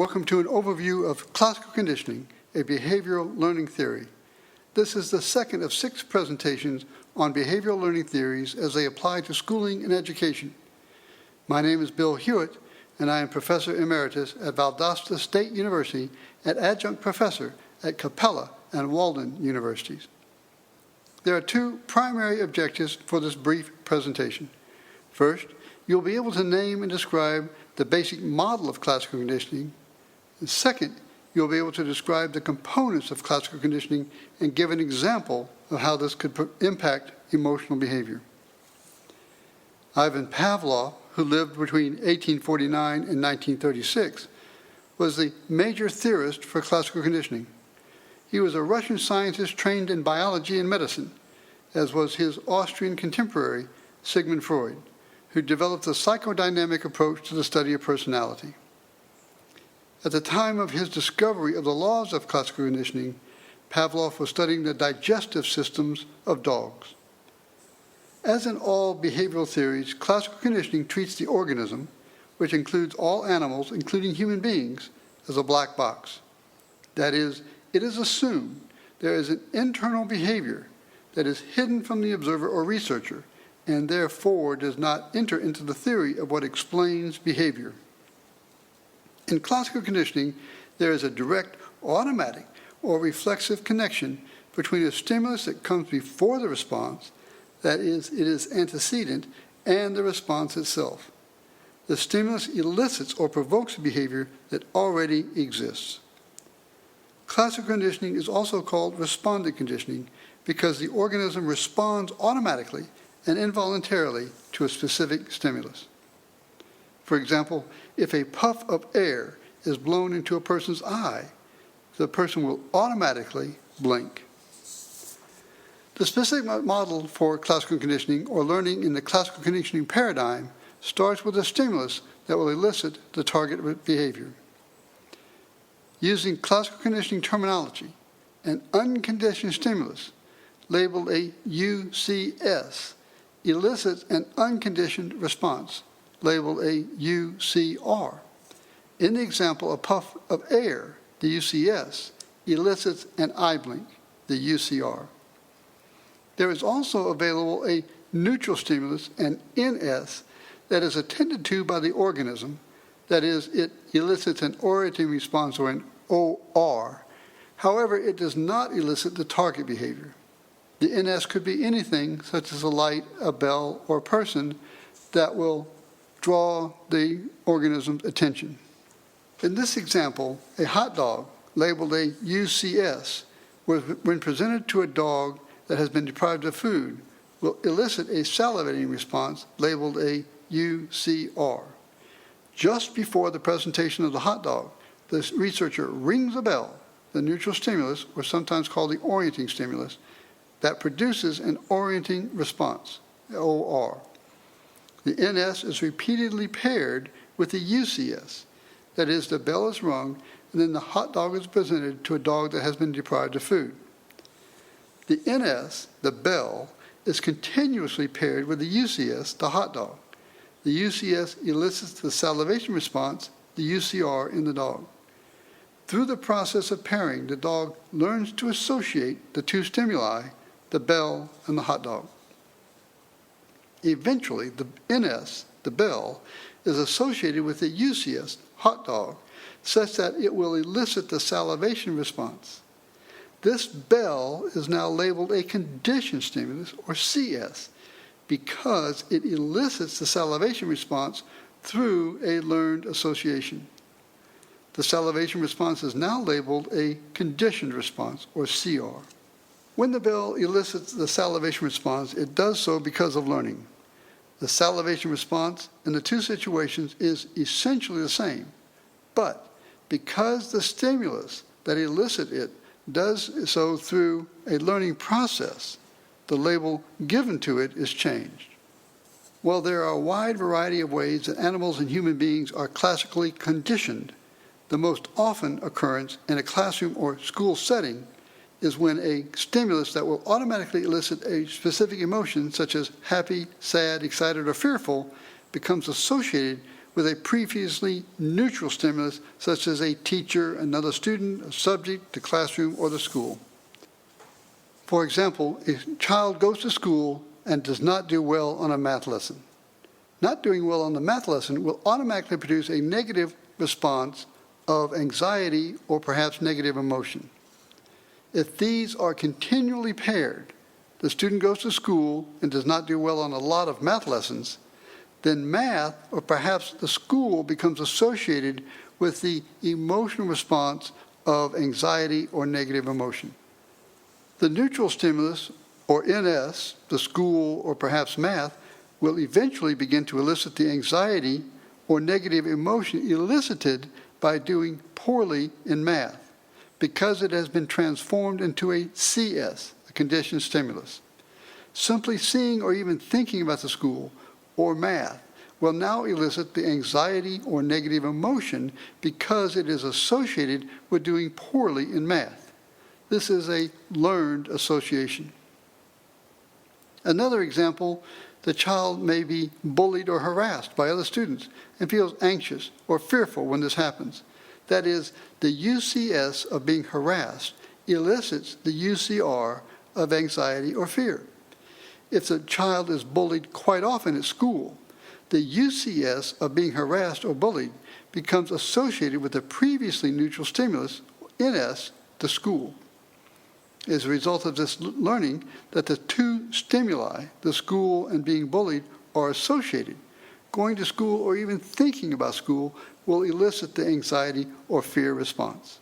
welcome to an overview of classical conditioning, a behavioral learning theory. This is the second of 6 presentations on behavioral learning theories as they apply to schooling and education. My name is Bill Hewitt, and I am Professor Emeritus at Valdosta State University and Adjunct Professor at Capella and Walden Universities. There are 2 primary objectives for this brief presentation. First, you'll be able to name and describe the basic model of classical conditioning. And second, you'll be able to describe the components of classical conditioning and give an example of how this could impact emotional behavior. Ivan Pavlov, who lived between 1849 and 1936, was the major theorist for classical conditioning. He was a Russian scientist trained in biology and medicine, as was his Austrian contemporary, Sigmund Freud, who developed a psychodynamic approach to the study of personality. At the time of his discovery of the laws of classical conditioning, Pavlov was studying the digestive systems of dogs. As in all behavioral theories, classical conditioning treats the organism, which includes all animals, including human beings, as a black box. That is, it is assumed there is an internal behavior that is hidden from the observer or researcher, and therefore does not enter into the theory of what explains behavior. In classical conditioning, there is a direct, automatic, or reflexive connection between a stimulus that comes before the response, that is, it is antecedent, and the response itself. The stimulus elicits or provokes a behavior that already exists. Classical conditioning is also called respondent conditioning because the organism responds automatically and involuntarily to a specific stimulus. For example, if a puff of air is blown into a person's eye, the person will automatically blink. The specific model for classical conditioning, or learning in the classical conditioning paradigm, starts with a stimulus that will elicit the target behavior. Using classical conditioning terminology, an unconditioned stimulus, labeled a UCS, elicits an unconditioned response, labeled a UCR. In the example, a puff of air, the UCS, elicits an eye blink, the UCR. There is also available a neutral stimulus, an NS, that is attended to by the organism, that is, it elicits an orienting response, or an OR. However, it does not elicit the target behavior. The NS could be anything, such as a light, a bell, or a person, that will draw the organism's attention. In this example, a hot dog, labeled a UCS, when presented to a dog that has been deprived of food, will elicit a salivating response, labeled a UCR. Just before the presentation of the hot dog, the researcher rings a bell, the neutral stimulus, or sometimes called the orienting stimulus, that produces an orienting response, OR. The NS is repeatedly paired with the UCS. That is, the bell is rung, and then the hot dog is presented to a dog that has been deprived of food. The NS, the bell, is continuously paired with the UCS, the hot dog. The UCS elicits the salivation response, the UCR, in the dog. Through the process of pairing, the dog learns to associate the 2 stimuli, the bell and the hot dog. Eventually, the NS, the bell, is associated with the UCS, hot dog, such that it will elicit the salivation response. This bell is now labeled a conditioned stimulus, or CS, because it elicits the salivation response through a learned association. The salivation response is now labeled a conditioned response, or CR. When the bell elicits the salivation response, it does so because of learning. The salivation response in the 2 situations is essentially the same, but because the stimulus that elicits it does so through a learning process, the label given to it is changed. While there are a wide variety of ways that animals and human beings are classically conditioned, the most often occurrence in a classroom or school setting is when a stimulus that will automatically elicit a specific emotion, such as happy, sad, excited, or fearful, becomes associated with a previously neutral stimulus, such as a teacher, another student, a subject, the classroom, or the school. For example, a child goes to school and does not do well on a math lesson. Not doing well on the math lesson will automatically produce a negative response of anxiety or perhaps negative emotion. If these are continually paired, the student goes to school and does not do well on a lot of math lessons, then math, or perhaps the school, becomes associated with the emotional response of anxiety or negative emotion. The neutral stimulus, or NS, the school or perhaps math, will eventually begin to elicit the anxiety or negative emotion elicited by doing poorly in math, because it has been transformed into a CS, a conditioned stimulus. Simply seeing or even thinking about the school or math will now elicit the anxiety or negative emotion because it is associated with doing poorly in math. This is a learned association. Another example, the child may be bullied or harassed by other students and feels anxious or fearful when this happens. That is, the UCS of being harassed elicits the UCR of anxiety or fear. If the child is bullied quite often at school, the UCS of being harassed or bullied becomes associated with the previously neutral stimulus, NS, the school. As a result of this learning that the two stimuli, the school and being bullied, are associated, going to school or even thinking about school will elicit the anxiety or fear response.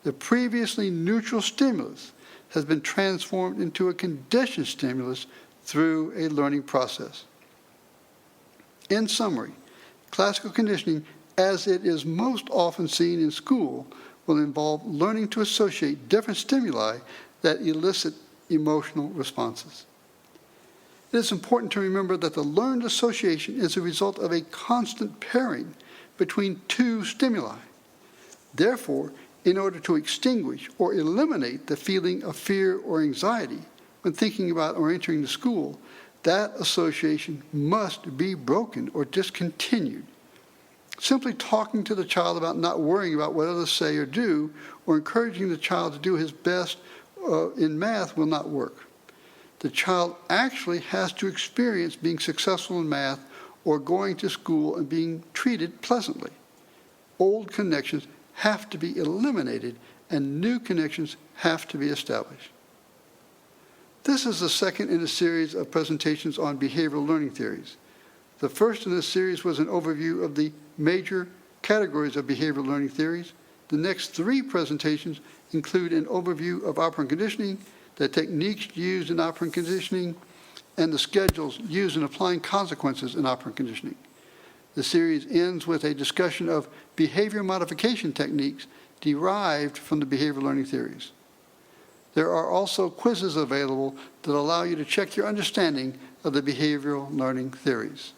The previously neutral stimulus has been transformed into a conditioned stimulus through a learning process. In summary, classical conditioning, as it is most often seen in school, will involve learning to associate different stimuli that elicit emotional responses. It is important to remember that the learned association is a result of a constant pairing between two stimuli. Therefore, in order to extinguish or eliminate the feeling of fear or anxiety when thinking about or entering the school, that association must be broken or discontinued. Simply talking to the child about not worrying about what others say or do, or encouraging the child to do his best in math will not work. The child actually has to experience being successful in math or going to school and being treated pleasantly. Old connections have to be eliminated and new connections have to be established. This is the second in a series of presentations on behavioral learning theories. The first in this series was an overview of the major categories of behavioral learning theories. The next three presentations include an overview of operant conditioning, the techniques used in operant conditioning, and the schedules used in applying consequences in operant conditioning. The series ends with a discussion of behavior modification techniques derived from the behavioral learning theories. There are also quizzes available that allow you to check your understanding of the behavioral learning theories.